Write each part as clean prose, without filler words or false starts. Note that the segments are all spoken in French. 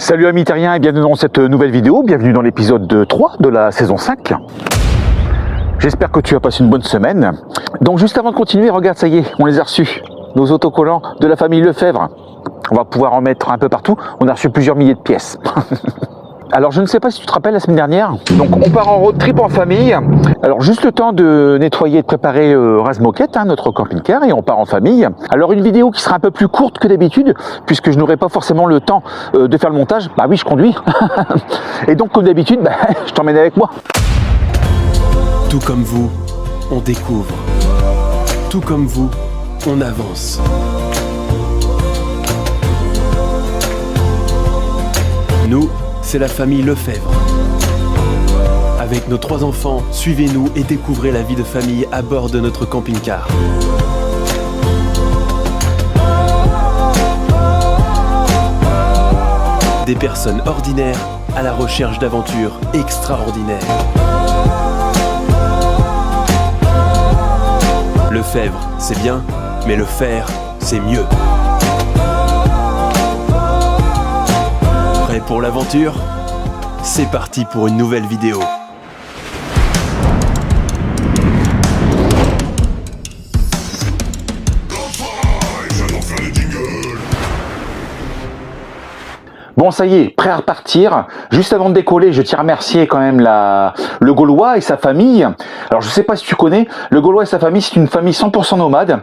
Salut amis terriens et bienvenue dans cette nouvelle vidéo, bienvenue dans l'épisode 3 de la saison 5. J'espère que tu as passé une bonne semaine. Donc juste avant de continuer, regarde, ça y est, on les a reçus, nos autocollants de la famille Lefebvre. On va pouvoir en mettre un peu partout, on a reçu plusieurs milliers de pièces. Alors je ne sais pas si tu te rappelles la semaine dernière, donc on part en road trip en famille. Alors juste le temps de nettoyer et de préparer Razmoquette, notre camping-car, et on part en famille. Alors une vidéo qui sera un peu plus courte que d'habitude, puisque je n'aurai pas forcément le temps de faire le montage. Bah oui, je conduis. Et donc comme d'habitude, je t'emmène avec moi. Tout comme vous, on découvre. Tout comme vous, on avance. Nous, c'est la famille Lefebvre. Avec nos 3 enfants, suivez-nous et découvrez la vie de famille à bord de notre camping-car. Des personnes ordinaires à la recherche d'aventures extraordinaires. Lefebvre, c'est bien, mais le faire, c'est mieux. Prêt pour l'aventure? C'est parti pour une nouvelle vidéo. Bon, ça y est, prêt à repartir. Juste avant de décoller, je tiens à remercier quand même le Gaulois et sa famille. Alors, je sais pas si tu connais, le Gaulois et sa famille, c'est une famille 100% nomade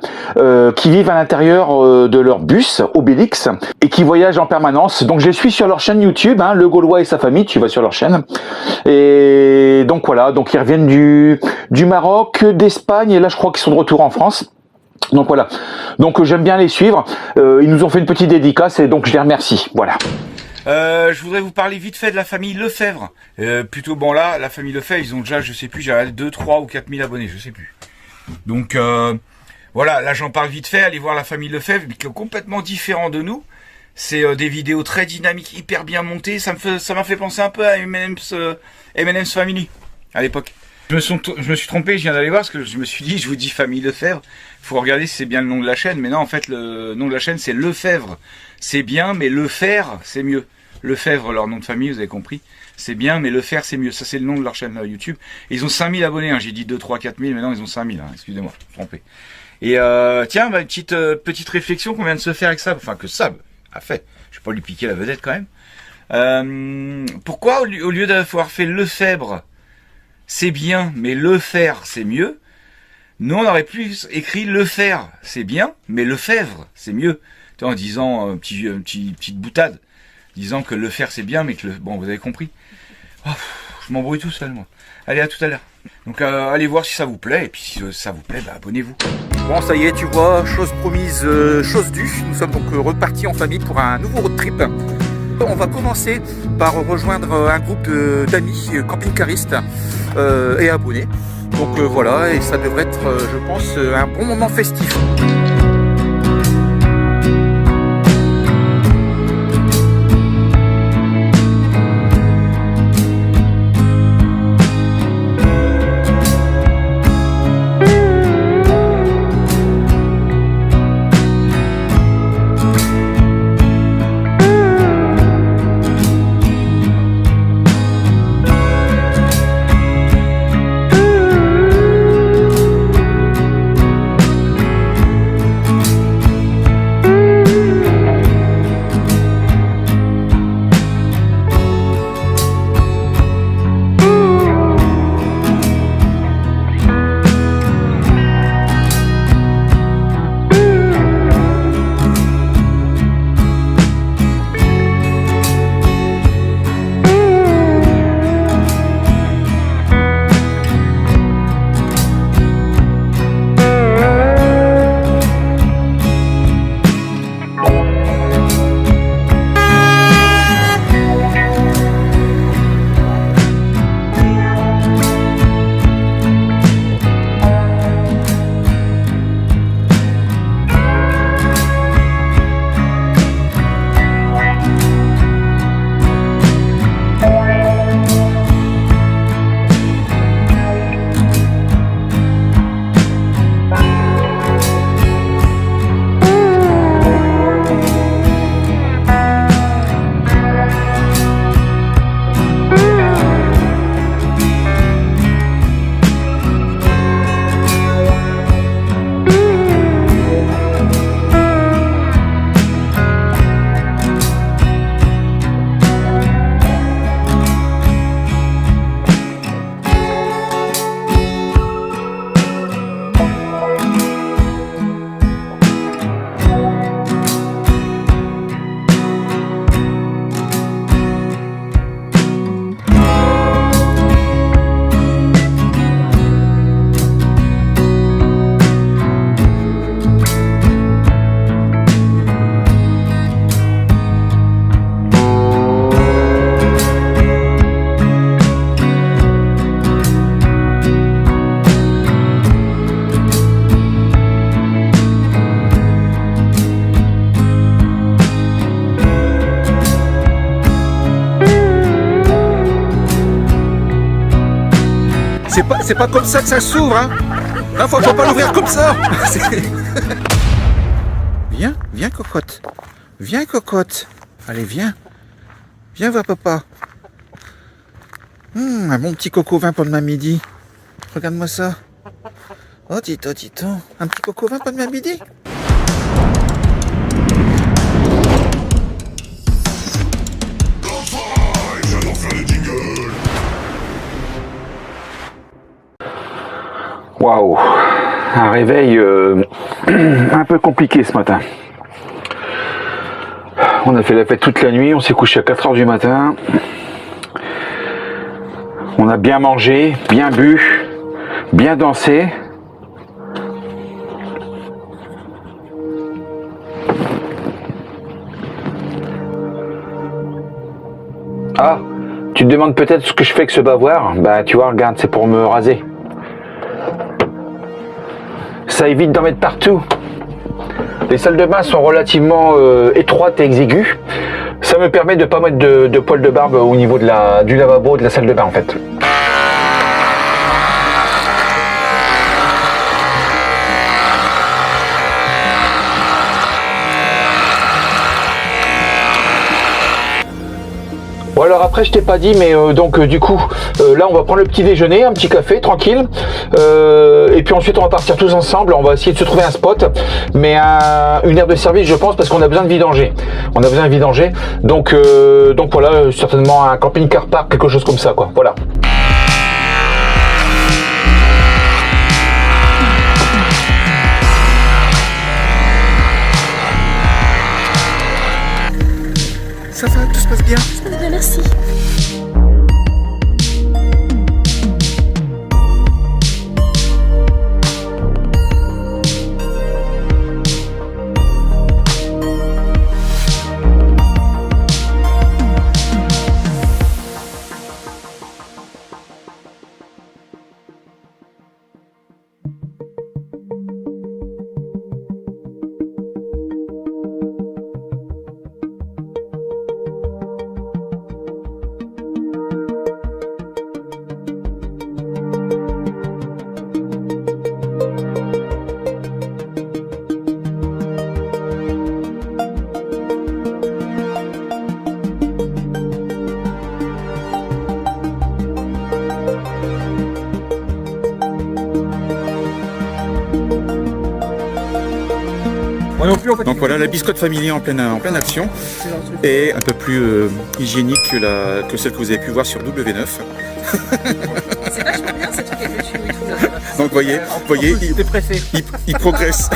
qui vivent à l'intérieur de leur bus Obélix et qui voyagent en permanence. Donc, je les suis sur leur chaîne YouTube, le Gaulois et sa famille. Tu vas sur leur chaîne. Et donc voilà, donc ils reviennent du Maroc, d'Espagne, et là, je crois qu'ils sont de retour en France. Donc voilà. Donc j'aime bien les suivre. Ils nous ont fait une petite dédicace et donc je les remercie. Voilà. Je voudrais vous parler vite fait de la famille Lefebvre. Plutôt bon là, la famille Lefebvre, ils ont déjà, je sais plus, j'ai 2, 3 ou 4 000 abonnés, je sais plus. Donc voilà, là j'en parle vite fait, allez voir la famille Lefebvre, qui est complètement différent de nous. C'est des vidéos très dynamiques, hyper bien montées. Ça m'a fait penser un peu à M&M's Family à l'époque. Je me suis trompé, je viens d'aller voir parce que je me suis dit, je vous dis famille Lefebvre, faut regarder si c'est bien le nom de la chaîne, mais non, en fait le nom de la chaîne c'est Lefebvre. C'est bien, mais le faire c'est mieux. Lefebvre, leur nom de famille, vous avez compris. C'est bien, mais le faire c'est mieux. Ça c'est le nom de leur chaîne YouTube. Et ils ont 5000 abonnés, j'ai dit 2, 3, 4000, mais non, ils ont 5000, excusez-moi, je me suis trompé. Et tiens, petite réflexion qu'on vient de se faire avec Sab, enfin que Sab a fait. Je vais pas lui piquer la vedette quand même. Pourquoi au lieu d'avoir fait Lefebvre, c'est bien, mais le faire, c'est mieux. Nous, on aurait plus écrit le faire, c'est bien, mais Lefebvre, c'est mieux. En disant petite boutade, disant que le faire, c'est bien, mais que bon, vous avez compris. Oh, je m'embrouille tout seul, moi. Allez, à tout à l'heure. Donc, allez voir si ça vous plaît, et puis si ça vous plaît, abonnez-vous. Bon, ça y est, tu vois, chose promise, chose due. Nous sommes donc repartis en famille pour un nouveau road trip. On va commencer par rejoindre un groupe d'amis camping-caristes et abonnés. Donc voilà, et ça devrait être, je pense, un bon moment festif. C'est pas comme ça que ça s'ouvre, hein. Là, faut pas l'ouvrir comme ça. Viens, cocotte. Viens, cocotte. Allez, viens. Viens voir papa. Un bon petit coco vin pour demain midi. Regarde-moi ça. Oh, Tito. Un petit coco vin pour demain midi. Waouh, un réveil un peu compliqué ce matin. On a fait la fête toute la nuit, on s'est couché à 4 h du matin. On a bien mangé, bien bu, bien dansé. Ah, tu te demandes peut-être ce que je fais avec ce bavoir? Bah tu vois, regarde, c'est pour me raser. Ça évite d'en mettre partout. Les salles de bain sont relativement étroites et exiguës. Ça me permet de ne pas mettre de poils de barbe au niveau du lavabo de la salle de bain en fait. Bon alors après je t'ai pas dit mais donc du coup là on va prendre le petit déjeuner, un petit café tranquille et puis ensuite on va partir tous ensemble, on va essayer de se trouver un spot mais une aire de service je pense parce qu'on a besoin de vidanger. Donc voilà certainement un camping-car park, quelque chose comme ça quoi, voilà. Ça va, tout se passe bien? Merci. Donc voilà la biscotte family en pleine action et un peu plus hygiénique que celle que vous avez pu voir sur W9. C'est vachement bien ce truc avec le tuyau et tout là. Donc voyez, il progresse.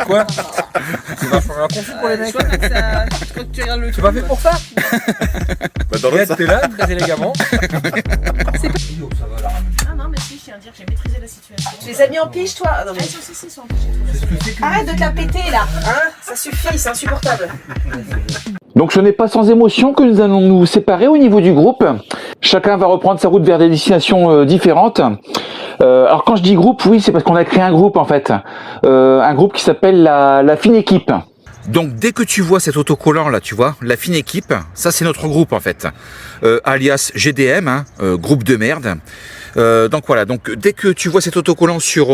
Quoi? C'est vachement confus pour les mecs. Je vois que ça, quand tu regardes le C'est pas fait pour ça? Bah, dans T'es là, très élégamment. Ah non, mais si, je tiens à dire que j'ai maîtrisé la situation. Tu les as mis en pige, toi? Ah non, mais... si, ils sont en pige. Arrête de te la péter, là. Hein? Ça suffit, c'est insupportable. Donc ce n'est pas sans émotion que nous allons nous séparer au niveau du groupe. Chacun va reprendre sa route vers des destinations différentes. Alors quand je dis groupe, oui, c'est parce qu'on a créé un groupe en fait. Un groupe qui s'appelle la Fine Équipe. Donc dès que tu vois cet autocollant là, tu vois, la Fine Équipe, ça c'est notre groupe en fait. Alias GDM, hein, groupe de merde. Donc voilà, donc dès que tu vois cet autocollant sur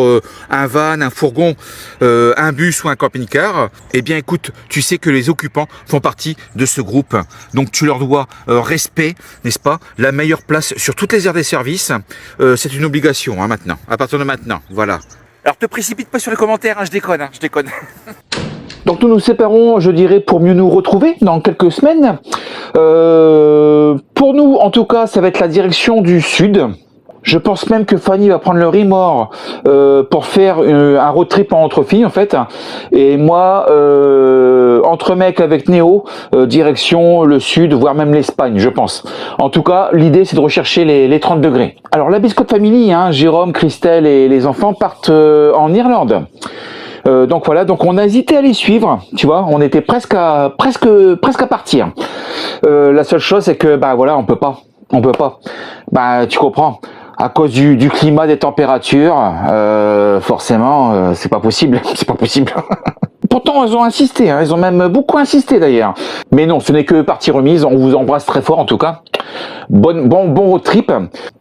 un van, un fourgon, un bus ou un camping-car, eh bien écoute, tu sais que les occupants font partie de ce groupe. Donc tu leur dois respect, n'est-ce pas? La meilleure place sur toutes les aires des services, c'est une obligation hein, maintenant, à partir de maintenant, voilà. Alors te précipite pas sur les commentaires, hein, je déconne. Donc nous nous séparons, je dirais, pour mieux nous retrouver dans quelques semaines. Pour nous, en tout cas, ça va être la direction du sud. Je pense même que Fanny va prendre le remords pour faire un road trip entre filles en fait. Et moi, entre mecs avec Néo, direction le sud, voire même l'Espagne, je pense. En tout cas, l'idée c'est de rechercher les 30 degrés. Alors la Biscotte Family, hein, Jérôme, Christelle et les enfants partent en Irlande. Donc voilà, donc on a hésité à les suivre, tu vois, on était presque à partir. La seule chose c'est que bah voilà, on peut pas. Bah tu comprends. À cause du climat, des températures, forcément, c'est pas possible. pourtant elles ont insisté, hein, elles ont même beaucoup insisté d'ailleurs. Mais non, ce n'est que partie remise, on vous embrasse très fort en tout cas. Bon road trip.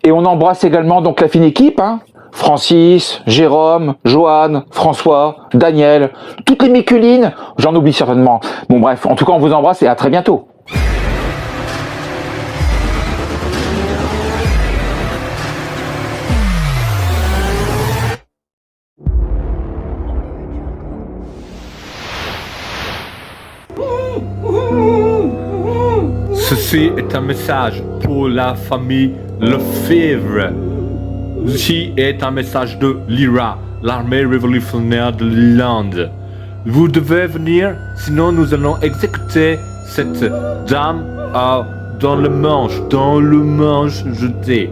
Et on embrasse également donc la fine équipe, hein. Francis, Jérôme, Joanne, François, Daniel, toutes les Miculines, j'en oublie certainement. Bon bref, en tout cas on vous embrasse et à très bientôt. Ceci est un message pour la famille Lefebvre. Ceci est un message de l'IRA, l'armée révolutionnaire de l'Irlande. Vous devez venir, sinon nous allons exécuter cette dame dans le manche jeté.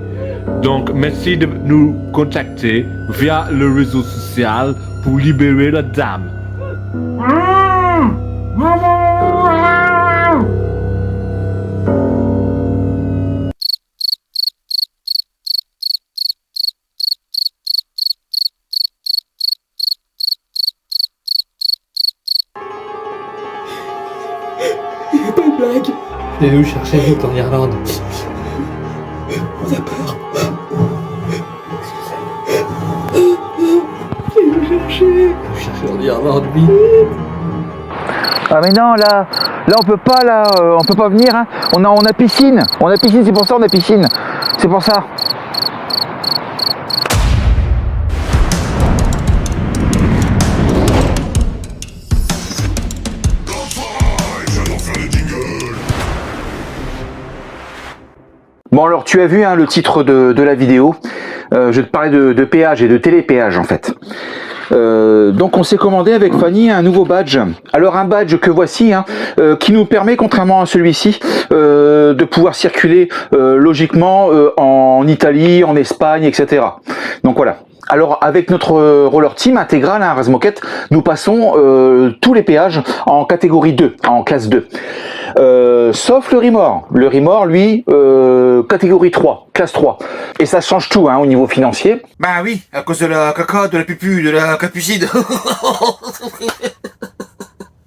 Donc merci de nous contacter via le réseau social pour libérer la dame. Venez nous chercher vite en Irlande. On a peur. Venez nous chercher en Irlande, vite. Ah mais non là on peut pas on peut pas venir, hein. On a piscine, c'est pour ça on a piscine, c'est pour ça. Bon alors tu as vu hein, le titre de la vidéo, je te parlais de péage et de télépéage en fait. Donc on s'est commandé avec Fanny un nouveau badge. Alors un badge que voici, hein, qui nous permet, contrairement à celui-ci, de pouvoir circuler logiquement en Italie, en Espagne, etc. Donc voilà. Alors avec notre roller team intégral, hein, Razmoquette, nous passons tous les péages en catégorie 2, en classe 2. Sauf le Rimor. Le Rimor, lui, catégorie 3, classe 3. Et ça change tout hein, au niveau financier. Bah oui, à cause de la caca, de la pupu, de la capucide.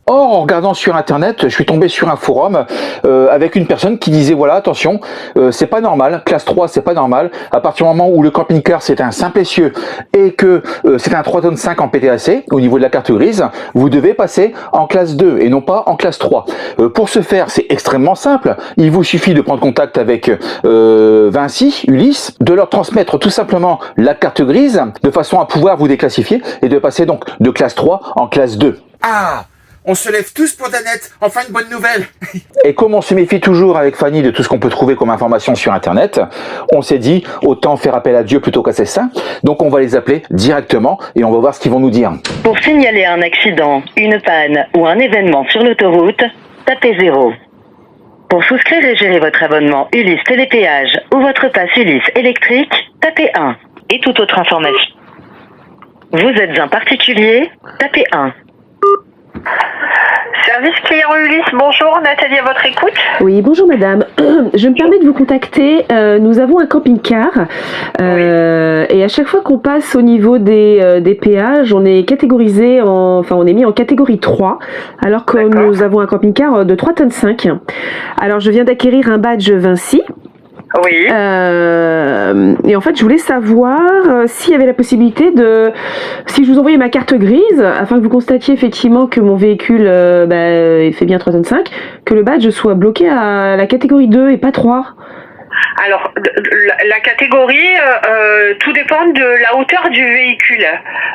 Or, en regardant sur internet, je suis tombé sur un forum avec une personne qui disait voilà, attention, c'est pas normal, classe 3 c'est pas normal, à partir du moment où le camping-car c'est un simple essieu et que c'est un 3 tonnes 5 en PTAC au niveau de la carte grise, vous devez passer en classe 2 et non pas en classe 3. Pour ce faire, c'est extrêmement simple, il vous suffit de prendre contact avec Vinci, Ulysse, de leur transmettre tout simplement la carte grise de façon à pouvoir vous déclassifier et de passer donc de classe 3 en classe 2. Ah, on se lève tous pour Danette, enfin une bonne nouvelle. Et comme on se méfie toujours avec Fanny de tout ce qu'on peut trouver comme information sur internet, on s'est dit autant faire appel à Dieu plutôt qu'à ses saints, donc on va les appeler directement et on va voir ce qu'ils vont nous dire. Pour signaler un accident, une panne ou un événement sur l'autoroute, tapez 0. Pour souscrire et gérer votre abonnement Ulysse Télépéage ou votre passe Ulysse électrique, tapez 1. Et toute autre information. Vous êtes un particulier, tapez 1. Service client Ulysse, bonjour, Nathalie à votre écoute. Oui, bonjour madame. Je me permets de vous contacter. Nous avons un camping-car et à chaque fois qu'on passe au niveau des péages, on est catégorisé on est mis en catégorie 3 alors que nous avons un camping-car de 3 tonnes 5. Alors je viens d'acquérir un badge Vinci. Oui. Et en fait, je voulais savoir s'il y avait la possibilité si je vous envoyais ma carte grise, afin que vous constatiez effectivement que mon véhicule fait bien 3 tonnes 5, que le badge soit bloqué à la catégorie 2 et pas 3. Alors, la catégorie, tout dépend de la hauteur du véhicule.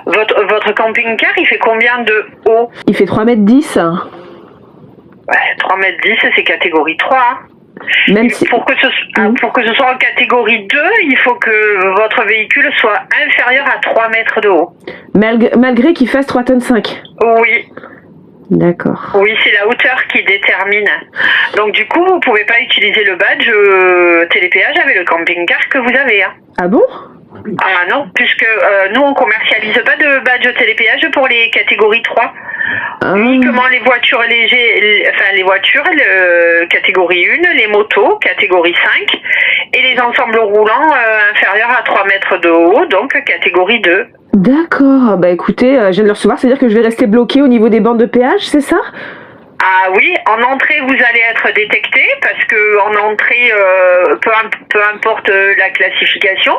Votre camping-car, il fait combien de haut? Il fait 3,10 m. Ouais, 3,10 m, c'est catégorie 3. Même si... Pour que ce soit en catégorie 2, il faut que votre véhicule soit inférieur à 3 mètres de haut. Malgré qu'il fasse 3 tonnes 5. Oui. D'accord. Oui, c'est la hauteur qui détermine. Donc du coup, vous pouvez pas utiliser le badge télépéage avec le camping-car que vous avez. Hein. Ah bon? Ah non, puisque nous on commercialise pas de badge télépéage pour les catégories 3. Uniquement les voitures les voitures, catégorie 1, les motos, catégorie 5, et les ensembles roulants inférieurs à 3 mètres de haut, donc catégorie 2. D'accord, bah écoutez, je viens de le recevoir, c'est-à-dire que je vais rester bloqué au niveau des bandes de péage, c'est ça? Ah oui, en entrée vous allez être détecté parce que en entrée, peu importe la classification,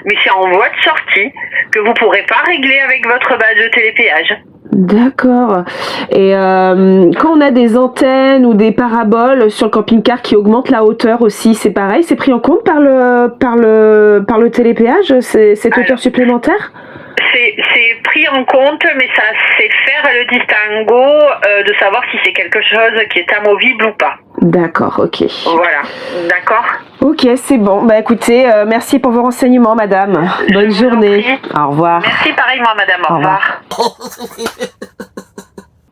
mais c'est en voie de sortie que vous pourrez pas régler avec votre badge de télépéage. D'accord. Et quand on a des antennes ou des paraboles sur le camping-car qui augmentent la hauteur aussi, c'est pareil, c'est pris en compte par le télépéage, cette hauteur supplémentaire? C'est pris en compte, mais ça c'est faire le distinguo de savoir si c'est quelque chose qui est amovible ou pas. D'accord, ok. Voilà, d'accord. Ok, c'est bon. Bah écoutez, merci pour vos renseignements, madame. Bonne journée. Au revoir. Merci pareillement, madame. Au revoir.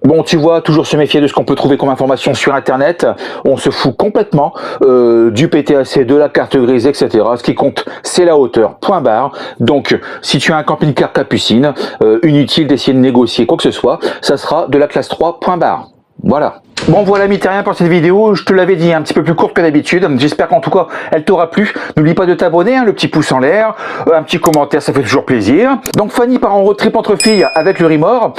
Bon, tu vois, toujours se méfier de ce qu'on peut trouver comme information sur Internet. On se fout complètement du PTAC, de la carte grise, etc. Ce qui compte, c'est la hauteur, point barre. Donc, si tu as un camping-car Capucine, inutile d'essayer de négocier quoi que ce soit, ça sera de la classe 3, point barre. Voilà. Bon voilà Mystérien pour cette vidéo, je te l'avais dit, un petit peu plus courte que d'habitude, j'espère qu'en tout cas elle t'aura plu. N'oublie pas de t'abonner, le petit pouce en l'air, un petit commentaire, ça fait toujours plaisir. Donc Fanny part en road trip entre filles avec le Rimor,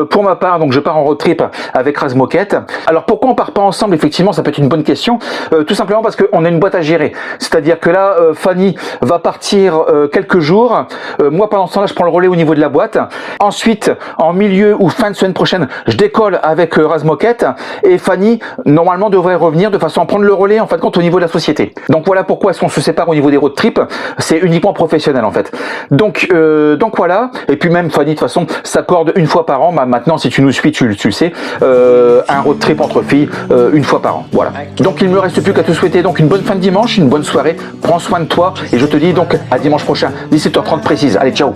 pour ma part donc je pars en road trip avec Razmoquette. Alors pourquoi on part pas ensemble? Effectivement ça peut être une bonne question, tout simplement parce qu'on a une boîte à gérer, c'est-à-dire que là Fanny va partir quelques jours, moi pendant ce temps là je prends le relais au niveau de la boîte, ensuite en milieu ou fin de semaine prochaine je décolle avec Razmoquette et Fanny normalement devrait revenir de façon à prendre le relais en fin de compte au niveau de la société. Donc voilà pourquoi est-ce qu'on se sépare au niveau des road trips, c'est uniquement professionnel en fait. Donc voilà, et puis même Fanny de toute façon s'accorde une fois par an, maintenant si tu nous suis tu le sais, un road trip entre filles une fois par an, voilà. Donc il me reste plus qu'à te souhaiter donc une bonne fin de dimanche, une bonne soirée, prends soin de toi et je te dis donc à dimanche prochain, 17h30 précise, allez ciao.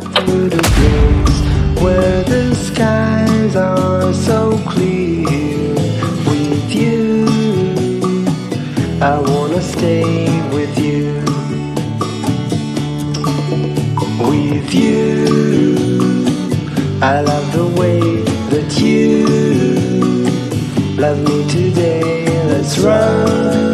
Where the skies are so clear with you, I wanna stay with you. With you, I love the way that you love me today. Let's run.